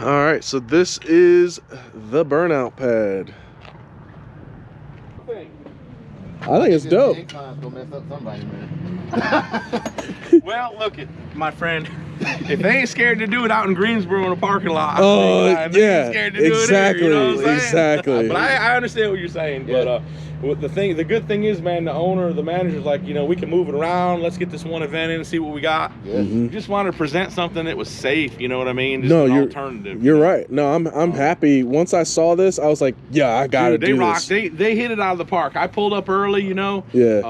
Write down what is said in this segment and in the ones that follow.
All right, so this is the burnout pad. I think it's dope. Well, look it, my friend. If they ain't scared to do it out in Greensboro in a parking lot, Yeah, scared to do exactly, it here, you know what I'm saying? exactly. But I understand what you're saying. Yeah. But the good thing is, man, the owner, the manager's like, you know, we can move it around. Let's get this one event in and see what we got. Yeah. We just wanted to present something that was safe. You know what I mean? Just No, an you're alternative. You're right. No, I'm happy. Once I saw this, I was like, yeah, I gotta Dude, do they rocked. this. They hit it out of the park. I pulled up early, you know. Yeah.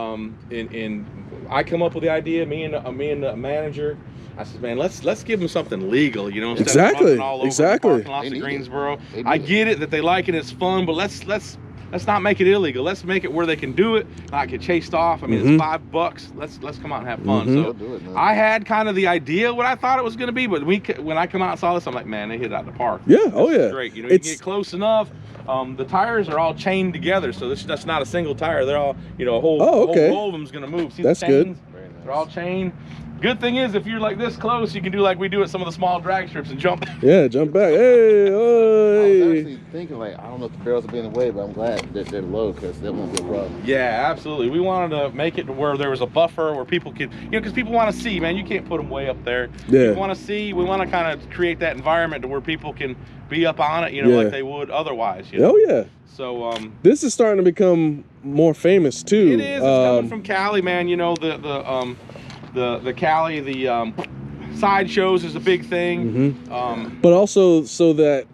And I come up with the idea. Me and the manager. I said, man, let's give them something legal, you know, instead of running all over the parking lots of Greensboro. I get it that they like it, it's fun, but let's not make it illegal. Let's make it where they can do it, not get chased off. I mean, it's $5. Let's come out and have fun. So I had kind of the idea what I thought it was going to be, but when I come out and saw this, I'm like, man, they hit it out of the park. Yeah. This Oh yeah. is great. You know, you can get close enough. The tires are all chained together, so that's not a single tire. They're all, you know, a whole row of them's going to move. See that's the chains? good. They're all chained. Good thing is, if you're like this close, you can do like we do at some of the small drag strips and jump. Yeah, jump back. Hey, I was hey. actually thinking, like, I don't know if the barrels will be in the way, but I'm glad that they're low because that won't be a problem. Yeah, absolutely. We wanted to make it to where there was a buffer where people could, you know, because people want to see, man. You can't put them way up there. Yeah. We want to see. We want to kind of create that environment to where people can be up on it, you know, like they would otherwise. You know? Oh yeah. So this is starting to become more famous too. It is. It's coming from Cali, man. You know, the Cali, the side shows is a big thing. But also so that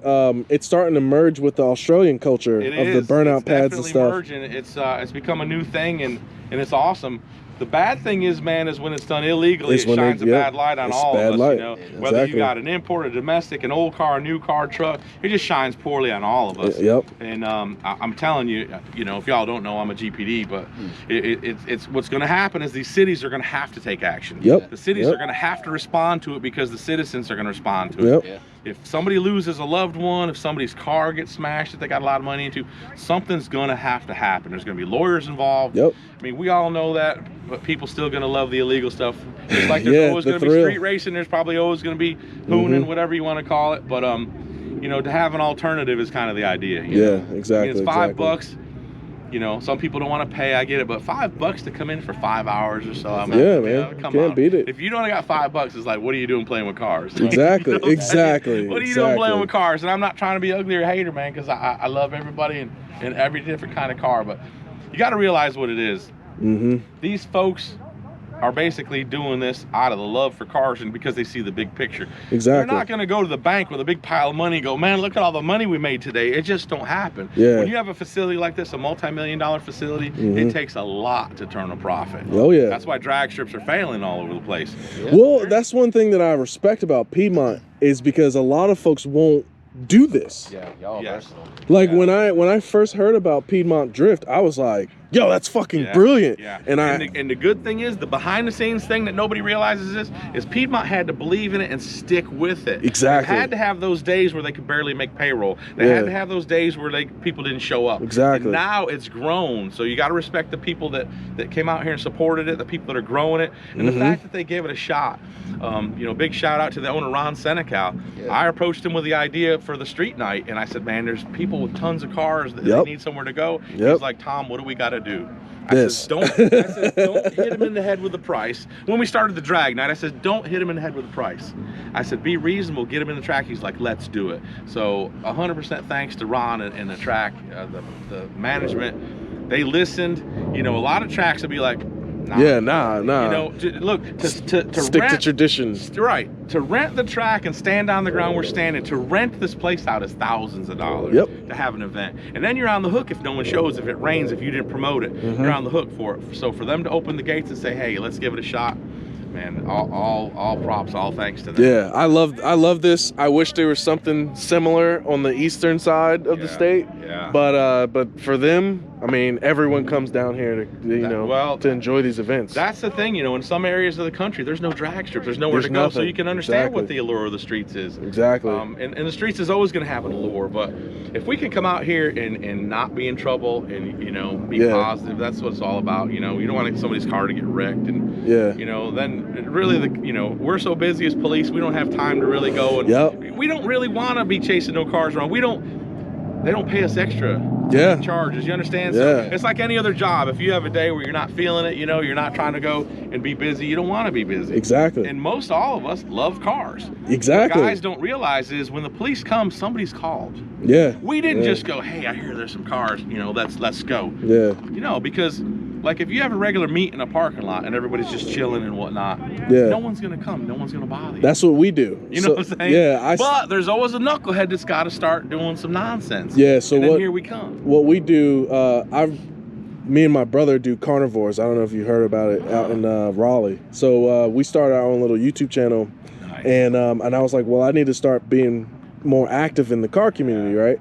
it's starting to merge with the Australian culture of the burnout pads and stuff. Merging. It's become a new thing, and it's awesome. The bad thing is, man, is when it's done illegally, it shines a bad light on all of us. You know, whether you got an import, a domestic, an old car, a new car, truck, it just shines poorly on all of us. Yep. And I'm telling you, you know, if y'all don't know, I'm a GPD, but it's what's going to happen is these cities are going to have to take action. Yep. The cities are going to have to respond to it because the citizens are going to respond to it. Yep. Yeah. If somebody loses a loved one, if somebody's car gets smashed that they got a lot of money into, something's going to have to happen. There's going to be lawyers involved. Yep. I mean, we all know that, but people still going to love the illegal stuff. Just like there's always going to be street racing, there's probably always going to be hooning, whatever you want to call it. But, you know, to have an alternative is kind of the idea. You know? Exactly. I mean, it's $5. You know, some people don't want to pay. I get it, but $5 to come in for 5 hours or so. I mean, man, can't beat it. If you don't got $5, it's like, what are you doing playing with cars? Exactly, You know exactly. what are you doing playing with cars? And I'm not trying to be ugly or hater, man, because I love everybody and every different kind of car, but you got to realize what it is. These folks are basically doing this out of the love for cars and because they see the big picture. Exactly. They're not going to go to the bank with a big pile of money and go, man, look at all the money we made today. It just don't happen. Yeah. When you have a facility like this, a multi-million-dollar facility, it takes a lot to turn a profit. Oh yeah. That's why drag strips are failing all over the place. Yeah. Well, that's one thing that I respect about Piedmont is because a lot of folks won't do this. Yeah, y'all versatile. Like when I first heard about Piedmont Drift, I was like, yo, that's fucking brilliant. Yeah. And the good thing is, the behind the scenes thing that nobody realizes is Piedmont had to believe in it and stick with it. Exactly. They had to have those days where they could barely make payroll. They had to have those days where people didn't show up. Exactly. And now it's grown. So you got to respect the people that came out here and supported it, the people that are growing it, and the fact that they gave it a shot. You know, big shout out to the owner, Ron Senecal. Yeah. I approached him with the idea for the street night, and I said, man, there's people with tons of cars that they need somewhere to go. He's like, Tom, what do we got to do? I said, don't hit him in the head with the price. When we started the drag night, I said, don't hit him in the head with the price. I said, be reasonable, get him in the track. He's like, let's do it. So 100% thanks to Ron and the track, the management. They listened. You know, a lot of tracks would be like, nah. Yeah, nah. You know, look, to stick to traditions. Right. To rent the track and stand on the ground we're standing, to rent this place out is thousands of dollars to have an event. And then you're on the hook if no one shows, if it rains, if you didn't promote it. You're on the hook for it. So for them to open the gates and say, hey, let's give it a shot, man, all props, all thanks to them. Yeah, I love this. I wish there was something similar on the eastern side of the state. Yeah. But for them, I mean, everyone comes down here to to enjoy these events. That's the thing, in some areas of the country, there's no drag strip. There's nowhere to go, so you can understand what the allure of the streets is. Exactly. And the streets is always going to have an allure, but if we can come out here and not be in trouble and, be positive, that's what it's all about. You don't want somebody's car to get wrecked. And, then really, we're so busy as police, we don't have time to really go. And we don't really want to be chasing no cars around. They don't pay us extra charges, you understand? So it's like any other job. If you have a day where you're not feeling it, you're not trying to go and be busy, you don't want to be busy. Exactly. And most all of us love cars. Exactly. What guys don't realize is when the police come, somebody's called. Yeah. We didn't just go, hey, I hear there's some cars, let's go. Yeah. Because like if you have a regular meet in a parking lot and everybody's just chilling and whatnot, no one's gonna come, no one's gonna bother you. That's what we do. You know what I'm saying? Yeah. But there's always a knucklehead that's got to start doing some nonsense. Yeah. So and then here we come. What we do, me and my brother do CAR-NIVORES. I don't know if you heard about it out in Raleigh. So we started our own little YouTube channel, and I was like, well, I need to start being more active in the car community, right?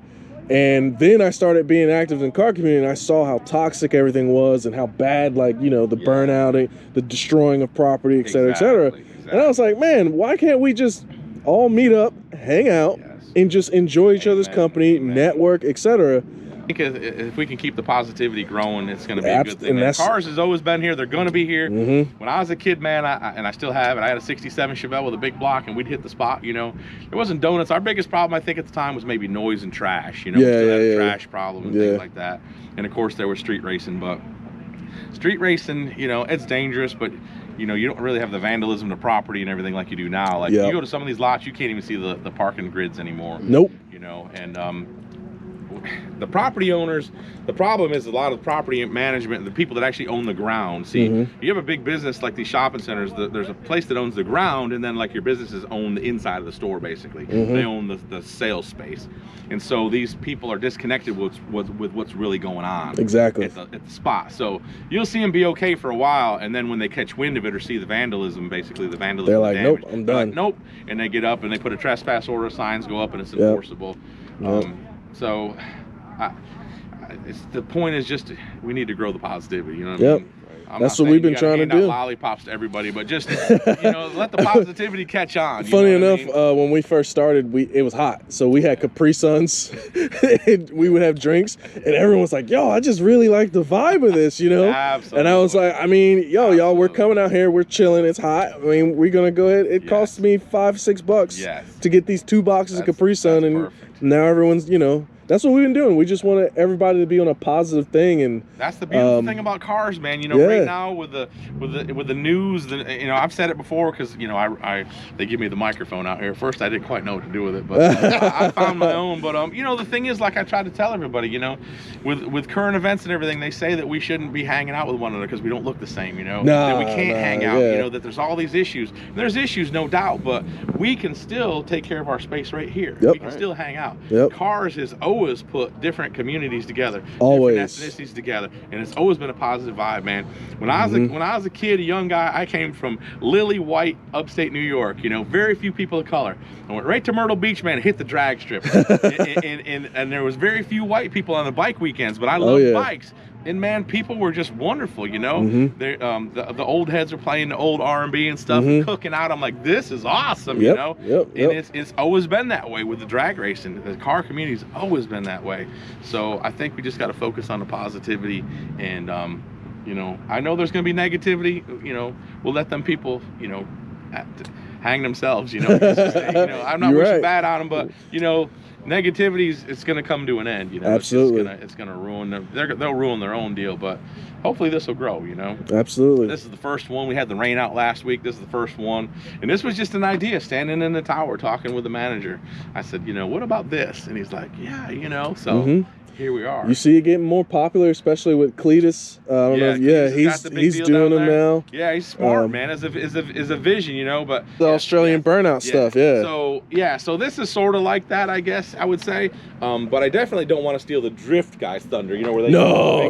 And then I started being active in the car community, and I saw how toxic everything was and how bad, the burnout, the destroying of property, et cetera, et cetera. Exactly. And I was like, man, why can't we just all meet up, hang out, and just enjoy each other's company, network, et cetera? Because if we can keep the positivity growing, it's going to be a good thing. Cars has always been here. They're going to be here. When I was a kid, man, and I still have it, I had a 67 Chevelle with a big block, and we'd hit the spot, There wasn't donuts. Our biggest problem, I think, at the time was maybe noise and trash. We still had a trash problem and things like that. And, of course, there was street racing. But street racing, it's dangerous, but, you don't really have the vandalism of property and everything like you do now. Like, you go to some of these lots, you can't even see the parking grids anymore. Nope. And the property owners, the problem is a lot of property management, the people that actually own the ground. See, you have a big business like these shopping centers, there's a place that owns the ground, and then like your businesses own the inside of the store, basically. They own the sales space. And so these people are disconnected with what's really going on. Exactly. At the spot. So you'll see them be okay for a while, and then when they catch wind of it or see the vandalism, basically the vandalism, they're like, damage, nope, I'm done. Like, nope. And they get up and they put a trespass order, signs go up, and it's enforceable. So the point is just we need to grow the positivity. You know what I mean? That's what we've been trying to do. Lollipops to everybody, but just let the positivity catch on. Funny enough, when we first started, it was hot, so we had Capri Suns. We would have drinks, and everyone was like, "Yo, I just really like the vibe of this," Absolutely. And I was like, y'all, we're coming out here, we're chilling, it's hot. I mean, we're gonna go ahead. It cost me $5-6 to get these 2 boxes of Capri Sun, and perfect. Now everyone's, that's what we've been doing. We just want everybody to be on a positive thing, and that's the beautiful thing about cars, man. Right now with the news, I've said it before because they give me the microphone out here. First, I didn't quite know what to do with it, but I found my own. But the thing is, like I try to tell everybody, with current events and everything, they say that we shouldn't be hanging out with one another because we don't look the same. That we can't hang out. That there's all these issues. There's issues, no doubt, but we can still take care of our space right here. We can still hang out. Cars is always put different communities together, different ethnicities together, and it's always been a positive vibe, man. When I was a kid, a young guy, I came from lily white upstate New York, very few people of color. I went right to Myrtle Beach, man, and hit the drag strip, and there was very few white people on the bike weekends, but I loved bikes. And man, people were just wonderful, the old heads are playing the old R&B and stuff, and cooking out. I'm like, this is awesome, And it's always been that way with the drag racing. The car community's always been that way. So I think we just got to focus on the positivity. And I know there's going to be negativity. We'll let them people, hang themselves. I'm not wishing bad on them, but negativity's it's going to come to an end. Absolutely. It's going to ruin them. They'll ruin their own deal, but hopefully this will grow. Absolutely. This is the first one. We had the rain out last week. This is the first one, and this was just an idea. Standing in the tower talking with the manager, I said, what about this? And he's like, yeah, So here we are. You see it getting more popular, especially with Cletus. I don't know. He's doing them now. Yeah, he's smart, man. Is a vision, but the Australian burnout stuff. So this is sort of like that, I guess I would say. But I definitely don't want to steal the drift guys' thunder. Where they no,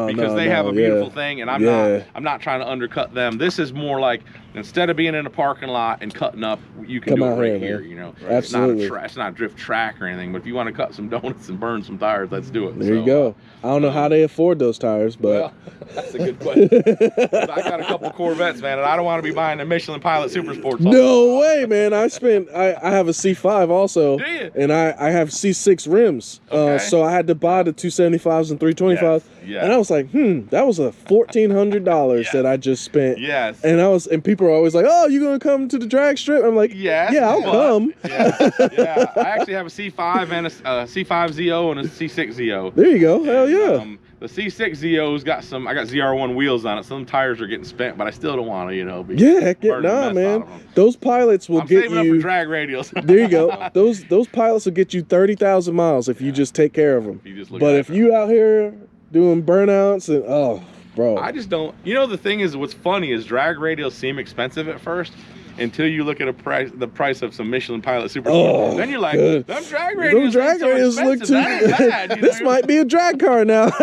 because they have a beautiful thing, and I'm not trying to undercut them. This is more like instead of being in a parking lot and cutting up, you can do it right here. You know, right. Absolutely. It's not a drift track or anything. But if you want to cut some donuts and burn some tires, let's do it. There you go. I don't know how they afford those tires, but well, that's a good question. I got a couple Corvettes, man, and I don't want to be buying a Michelin Pilot Super Sports. No way, man. I have a C5 also. Do you? And I have C6 rims. Okay. So I had to buy the 275s and 325s. Yes. And I was like, that was a $1,400 that I just spent. Yes. And people are always like, oh, you gonna come to the drag strip? I'm like, yes, yeah, I'll come. Yeah. I actually have a C5 and a C5 ZO and a C6 ZO. There you go. Hell yeah. The C6 ZO's got I got ZR1 wheels on it. Some tires are getting spent, but I still don't want to, you know. Man. Those pilots will get saving you. Up for drag radials. There you go. Those pilots will get you 30,000 miles if you just take care of them. But if you out here doing burnouts and bro, I just don't. You know, the thing is, what's funny is drag radials seem expensive at first. Until you look at the price of some Michelin Pilot Super Sports, then you're like, them drag radials look too bad. This might be a drag car now. Those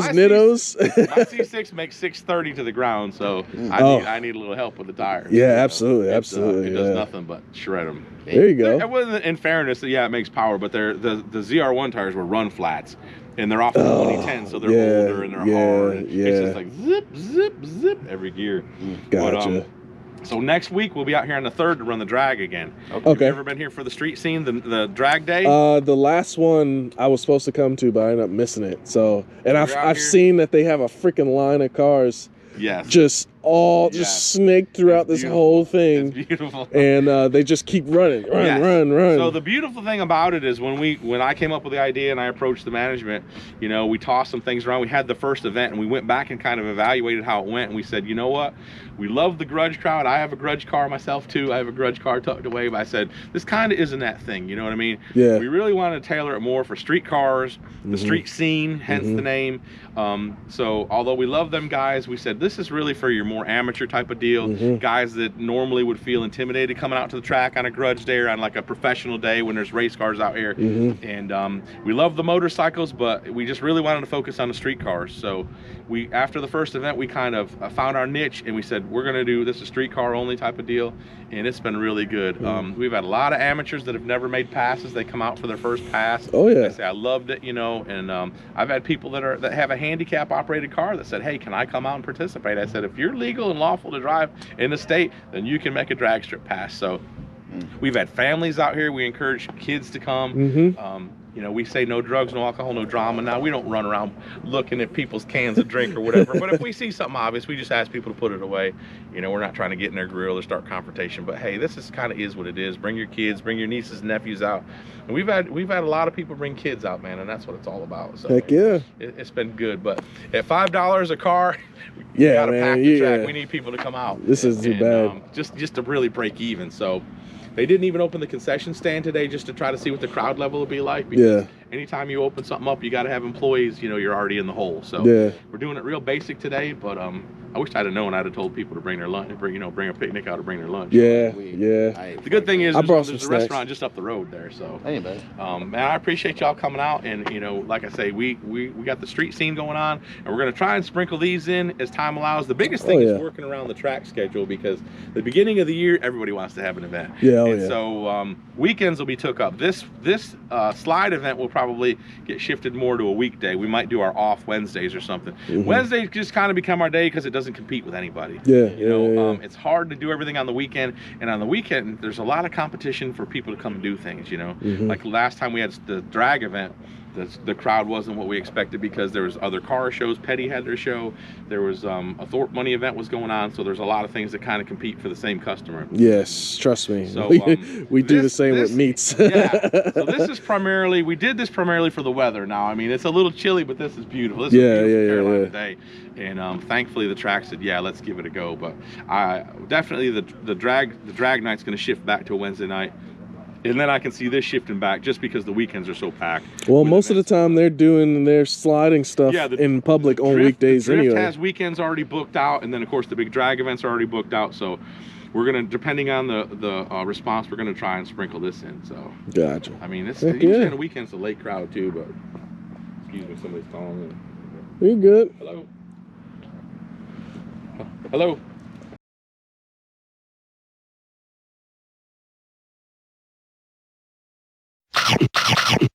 Nittos. My C6 makes 630 to the ground, so I need a little help with the tires. Yeah, absolutely. It does nothing but shred them. There you go. In fairness, yeah, it makes power, but the ZR1 tires were run flats. And they're off the 2010, so they're older and they're hard. And it's just like zip, zip, zip every gear. Gotcha. So next week we'll be out here on the 3rd to run the drag again. Okay. Have you ever been here for the street scene, the drag day? The last one I was supposed to come to, but I ended up missing it. So, and I've seen that they have a freaking line of cars. Yes. Just snaked throughout this whole thing. It's beautiful. And they just keep running. Run. So the beautiful thing about it is when I came up with the idea and I approached the management, you know, we tossed some things around. We had the first event and we went back and kind of evaluated how it went. And we said, you know what? We love the grudge crowd. I have a grudge car myself too. I have a grudge car tucked away. But I said, this kind of isn't that thing. You know what I mean? Yeah. We really wanted to tailor it more for street cars, the street scene, hence the name. So although we love them guys, we said, this is really for your more amateur type of deal. Guys that normally would feel intimidated coming out to the track on a grudge day or on like a professional day when there's race cars out here. And we love the motorcycles, but we just really wanted to focus on the street cars. So after the first event, we kind of found our niche and we said, we're going to do this a street car only type of deal. And it's been really good. We've had a lot of amateurs that have never made passes. They come out for their first pass. Oh yeah. They say, I loved it, you know. And I've had people that have a handicap operated car that said, hey, can I come out and participate? I said, if you're legal and lawful to drive in the state, then you can make a drag strip pass. So we've had families out here. We encourage kids to come. You know, we say no drugs, no alcohol, no drama. Now, we don't run around looking at people's cans of drink or whatever. But if we see something obvious, we just ask people to put it away. You know, we're not trying to get in their grill or start confrontation. But hey, this is kind of is what it is. Bring your kids, bring your nieces and nephews out. And we've had a lot of people bring kids out, man, and that's what it's all about. So heck yeah, it's been good. But at $5 a car, we gotta pack the track. We need people to come out. This is too bad. Just to really break even. So. They didn't even open the concession stand today just to try to see what the crowd level would be like. Because anytime you open something up, you got to have employees, you know, you're already in the hole. So we're doing it real basic today, but I wish I'd have known. I'd have told people to bring their lunch, bring a picnic out or bring their lunch. The good thing is there's a restaurant just up the road there. So, man, I appreciate y'all coming out. And, you know, like I say, we got the street scene going on, and we're going to try and sprinkle these in as time allows. The biggest thing is working around the track schedule, because the beginning of the year, everybody wants to have an event. So weekends will be took up. This slide event will probably get shifted more to a weekday. We might do our off Wednesdays or something. Wednesdays just kind of become our day because it doesn't compete with anybody. It's hard to do everything on the weekend, and on the weekend there's a lot of competition for people to come and do things, you know. Like last time we had the drag event, the crowd wasn't what we expected because there was other car shows. Petty had their show. There was a Thorpe Money event was going on, so there's a lot of things that kind of compete for the same customer. Yes, trust me. So we do the same with meats. So this is we did this primarily for the weather. Now, I mean, it's a little chilly, but this is beautiful. This is a beautiful Carolina day. And thankfully the track said, yeah, let's give it a go. But definitely the drag night's going to shift back to a Wednesday night. And then I can see this shifting back just because the weekends are so packed. Well, most of the time they're doing their sliding stuff in public on weekdays anyway. Drift has weekends already booked out, and then of course the big drag events are already booked out. So we're gonna, depending on the response, we're gonna try and sprinkle this in. So gotcha. I mean, it's usually on the weekends a late crowd too, but excuse me, somebody's calling. You're good. Hello. Hello.